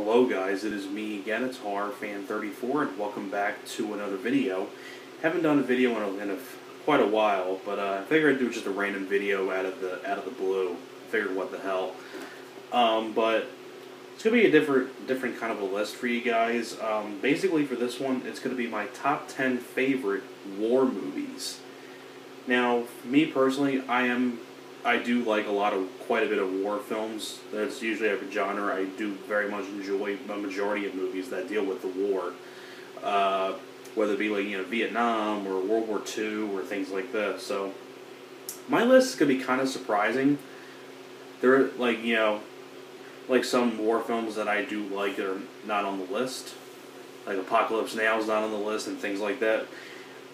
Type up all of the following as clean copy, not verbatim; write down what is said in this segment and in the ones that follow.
Hello guys, it is me again, it's HorrorFan34, and welcome back to another video. Haven't done a video in quite a while, but I figured I'd do just a random video out of the blue. Figured what the hell. But it's gonna be a different kind of a list for you guys. Basically for this one, it's gonna be my top 10 favorite war movies. Now, me personally, I do like quite a bit of war films. That's usually a genre I do very much enjoy. The majority of movies that deal with the war, whether it be Vietnam or World War II or things like that. So my list is gonna be kind of surprising. There like some war films that I do like that are not on the list. Like Apocalypse Now is not on the list and things like that.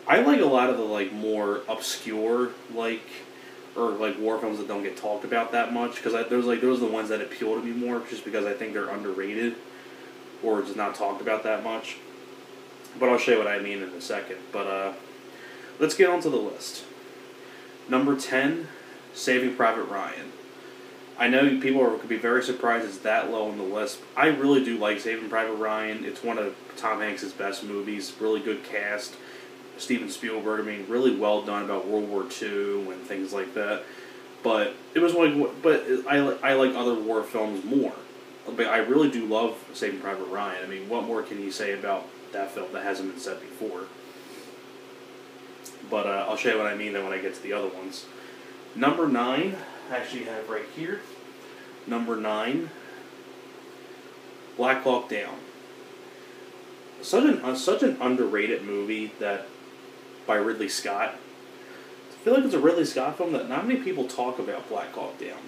I like a lot of the more obscure war films that don't get talked about that much, because those are the ones that appeal to me more, just because I think they're underrated or just not talked about that much. But I'll show you what I mean in a second. But let's get on to the list. Number 10, Saving Private Ryan. I know people could be very surprised it's that low on the list. I really do like Saving Private Ryan. It's one of Tom Hanks' best movies. Really good cast. Steven Spielberg, really well done about World War II and things like that. But it was I like other war films more. But I really do love Saving Private Ryan. What more can you say about that film that hasn't been said before? But I'll show you what I mean then when I get to the other ones. Number 9, I actually have right here. Number 9, Black Hawk Down. Such an underrated movie by Ridley Scott. I feel like it's a Ridley Scott film that not many people talk about. Black Hawk Down.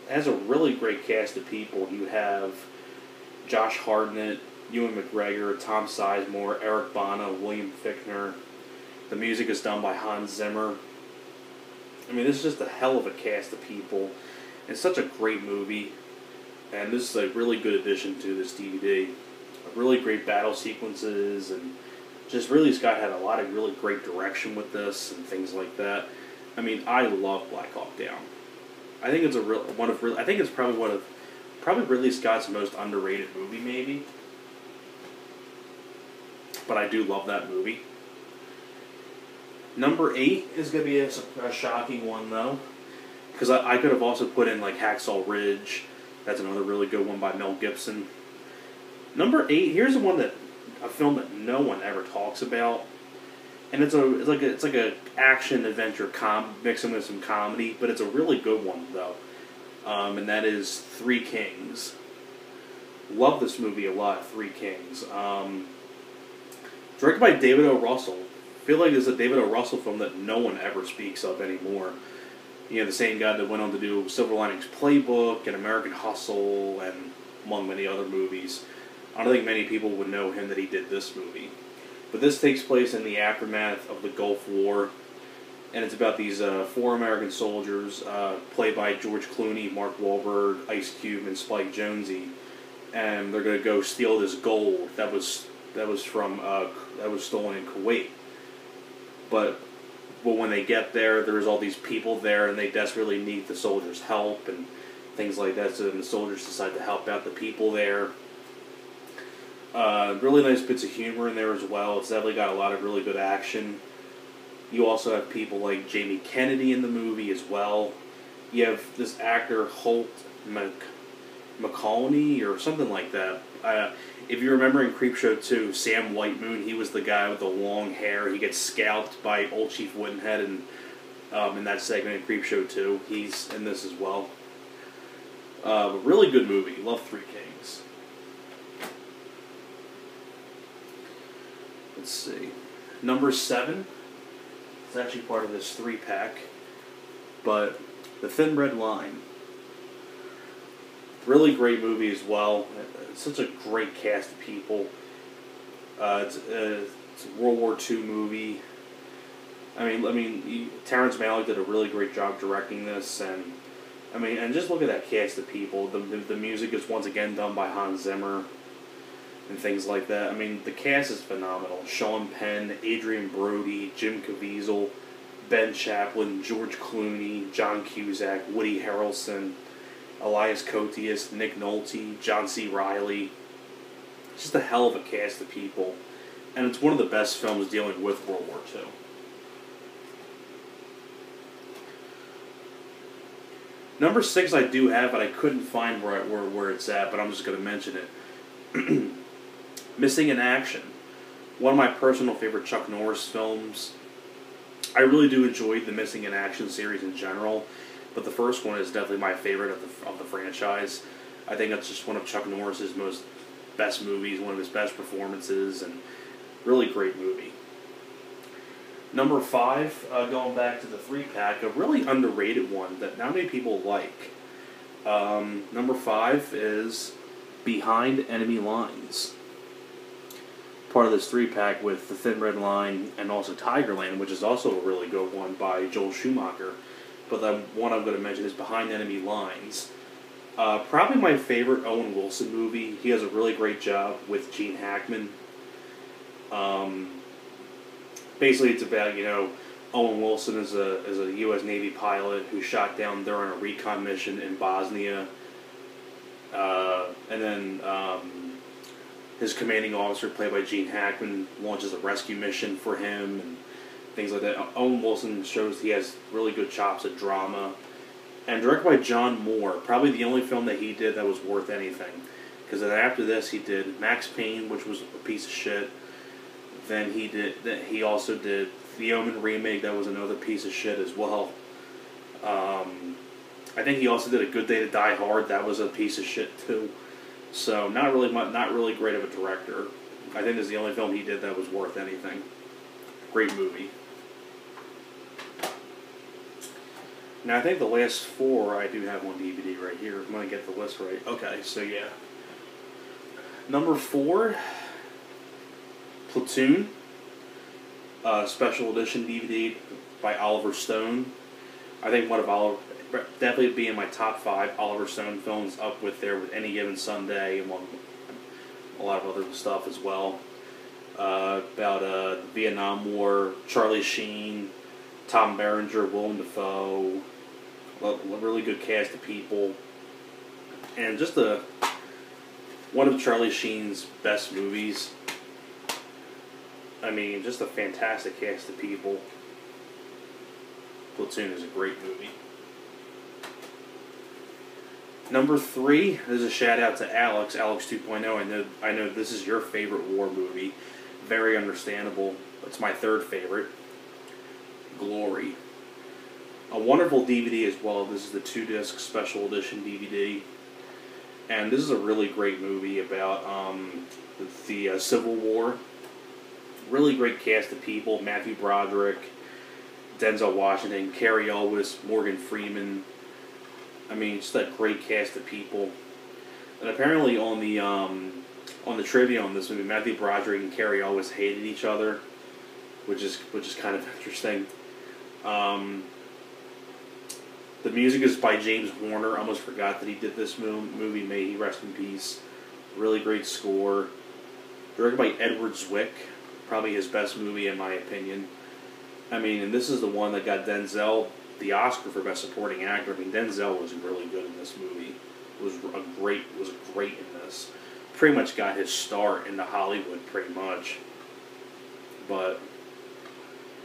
It has a really great cast of people. You have Josh Hartnett, Ewan McGregor, Tom Sizemore, Eric Bana, William Fichtner. The music is done by Hans Zimmer. This is just a hell of a cast of people. It's such a great movie. And this is a really good addition to this DVD. Really great battle sequences, and just Ridley Scott had a lot of really great direction with this and things like that. I love Black Hawk Down. I think it's probably Ridley Scott's most underrated movie, maybe. But I do love that movie. Number 8 is going to be a shocking one, though, because I could have also put in Hacksaw Ridge. That's another really good one by Mel Gibson. Number 8, here's a film that no one ever talks about, and it's like a action adventure mixing with some comedy, but it's a really good one though, and that is Three Kings. Love this movie a lot. Three Kings, directed by David O. Russell. I feel like it's a David O. Russell film that no one ever speaks of anymore. The same guy that went on to do Silver Linings Playbook and American Hustle and among many other movies. I don't think many people would know him that he did this movie. But this takes place in the aftermath of the Gulf War, and it's about these 4 American soldiers, played by George Clooney, Mark Wahlberg, Ice Cube, and Spike Jonze, and they're going to go steal this gold that was stolen in Kuwait. But when they get there, there's all these people there, and they desperately need the soldiers' help and things like that. So then the soldiers decide to help out the people there. Really nice bits of humor in there as well. It's definitely got a lot of really good action. You also have people like Jamie Kennedy in the movie as well. You have this actor, Holt McCallany or something like that. If you remember in Creepshow 2, Sam Whitemoon, he was the guy with the long hair. He gets scalped by Old Chief Woodenhead in that segment in Creepshow 2. He's in this as well. But really good movie. Love Three Kings. Let's see. Number 7. It's actually part of this 3-pack. But The Thin Red Line. Really great movie as well. It's such a great cast of people. It's a World War II movie. Terrence Malick did a really great job directing this, and just look at that cast of people. The music is once again done by Hans Zimmer and things like that. The cast is phenomenal. Sean Penn, Adrian Brody, Jim Caviezel, Ben Chaplin, George Clooney, John Cusack, Woody Harrelson, Elias Koteas, Nick Nolte, John C. Reilly. Just a hell of a cast of people. And it's one of the best films dealing with World War II. Number 6 I do have, but I couldn't find where it's at, but I'm just going to mention it. Missing in Action. One of my personal favorite Chuck Norris films. I really do enjoy the Missing in Action series in general, but the first one is definitely my favorite of the franchise. I think that's just one of Chuck Norris's best movies, one of his best performances, and really great movie. Number 5, going back to the 3-pack, a really underrated one that not many people like. Number 5 is Behind Enemy Lines. Part of this 3-pack with The Thin Red Line and also Tigerland, which is also a really good one by Joel Schumacher. But the one I'm going to mention is Behind Enemy Lines. Probably my favorite Owen Wilson movie. He does a really great job with Gene Hackman. Basically, it's about, Owen Wilson is a U.S. Navy pilot who shot down during a recon mission in Bosnia. And then his commanding officer, played by Gene Hackman, launches a rescue mission for him and things like that. Owen Wilson shows he has really good chops at drama. And directed by John Moore, probably the only film that he did that was worth anything. Because then after this, he did Max Payne, which was a piece of shit. Then he also did the Omen remake, that was another piece of shit as well. I think he also did A Good Day to Die Hard, that was a piece of shit too. So not really great of a director. I think this is the only film he did that was worth anything. Great movie. Now I think the last 4 I do have on DVD right here. I'm going to get the list right. Okay, so yeah. Number 4, Platoon. Special edition DVD by Oliver Stone. I think definitely be in my top 5 Oliver Stone films, up with Any Given Sunday, among a lot of other stuff as well. About the Vietnam War, Charlie Sheen, Tom Berenger, Willem Dafoe, a really good cast of people, and just one of Charlie Sheen's best movies. I mean, just a fantastic cast of people. Platoon is a great movie. Number 3, there's a shout out to Alex 2.0. I know this is your favorite war movie. Very understandable. It's my 3rd favorite. Glory. A wonderful DVD as well. This is the 2-disc special edition DVD. And this is a really great movie about the Civil War. Really great cast of people. Matthew Broderick, Denzel Washington, Cary Elwes, Morgan Freeman. I mean, just a great cast of people. And apparently on the trivia on this movie, Matthew Broderick and Cary Elwes hated each other, which is kind of interesting. The music is by James Horner. I almost forgot that he did this movie. May he rest in peace. Really great score. Directed by Edward Zwick. Probably his best movie in my opinion. I mean, and this is the one that got Denzel the Oscar for Best Supporting Actor. I mean, Denzel was really good in this movie. Was great in this. Pretty much got his start into Hollywood, pretty much. But,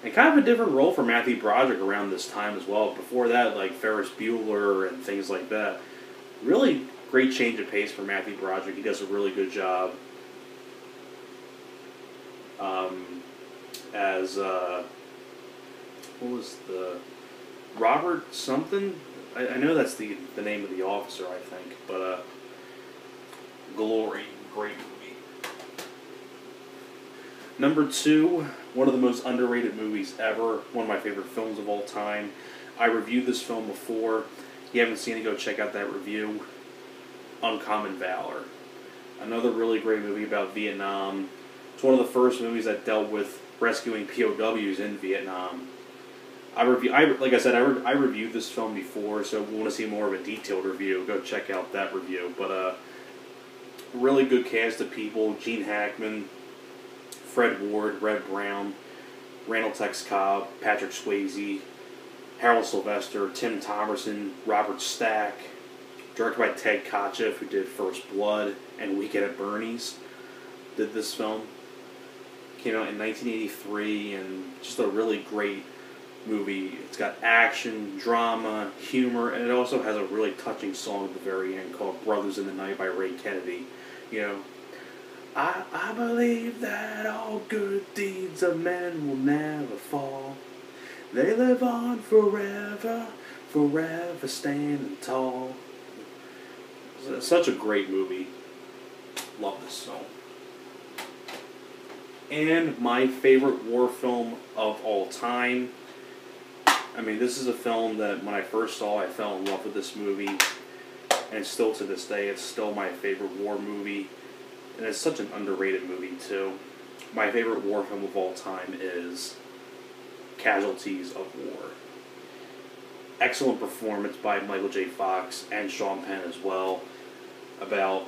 and kind of a different role for Matthew Broderick around this time as well. Before that, like Ferris Bueller and things like that. Really great change of pace for Matthew Broderick. He does a really good job as what was the Robert something? I know that's the name of the officer, I think, but Glory, great movie. Number 2, one of the most underrated movies ever, one of my favorite films of all time. I reviewed this film before. If you haven't seen it, go check out that review. Uncommon Valor. Another really great movie about Vietnam. It's one of the first movies that dealt with rescuing POWs in Vietnam. Like I said, I reviewed this film before, so if you want to see more of a detailed review, go check out that review. But really good cast of people: Gene Hackman, Fred Ward, Red Brown, Randall Tex Cobb, Patrick Swayze, Harold Sylvester, Tim Thomerson, Robert Stack. Directed by Ted Kotcheff, who did First Blood and Weekend at Bernie's. did this film. Came out in 1983, and just a really great movie. It's got action, drama, humor, and it also has a really touching song at the very end called Brothers in the Night by Ray Kennedy. You know, I believe that all good deeds of men will never fall. They live on forever, forever standing tall. It's such a great movie. Love this film. And my favorite war film of all time. I mean, this is a film that when I first saw, I fell in love with this movie. And still to this day, it's still my favorite war movie. And it's such an underrated movie, too. My favorite war film of all time is Casualties of War. Excellent performance by Michael J. Fox and Sean Penn as well. About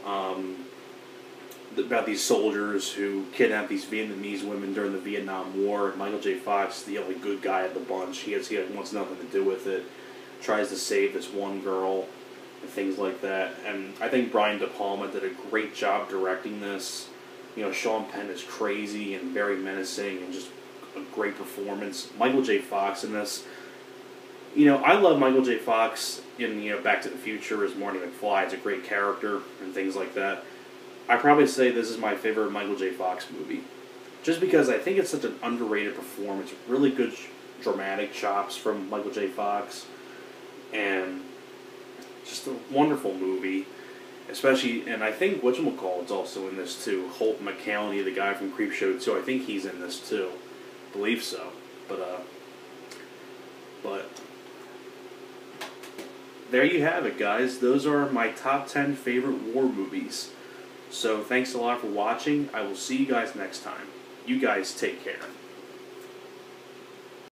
these soldiers who kidnapped these Vietnamese women during the Vietnam War. Michael J. Fox, the only good guy of the bunch, he wants nothing to do with it. Tries to save this one girl and things like that. And I think Brian De Palma did a great job directing this. You know, Sean Penn is crazy and very menacing and just a great performance. Michael J. Fox in this. You know, I love Michael J. Fox in, you know, Back to the Future as Marty McFly. It's a great character and things like that. I probably say this is my favorite Michael J. Fox movie. Just because I think it's such an underrated performance. Really good dramatic chops from Michael J. Fox. And just a wonderful movie. Especially, and I think whatchamacallit's also in this too. Holt McCallany, the guy from Creepshow 2. I think he's in this too. I believe so. But there you have it, guys. Those are my top 10 favorite war movies. So thanks a lot for watching. I will see you guys next time. You guys take care.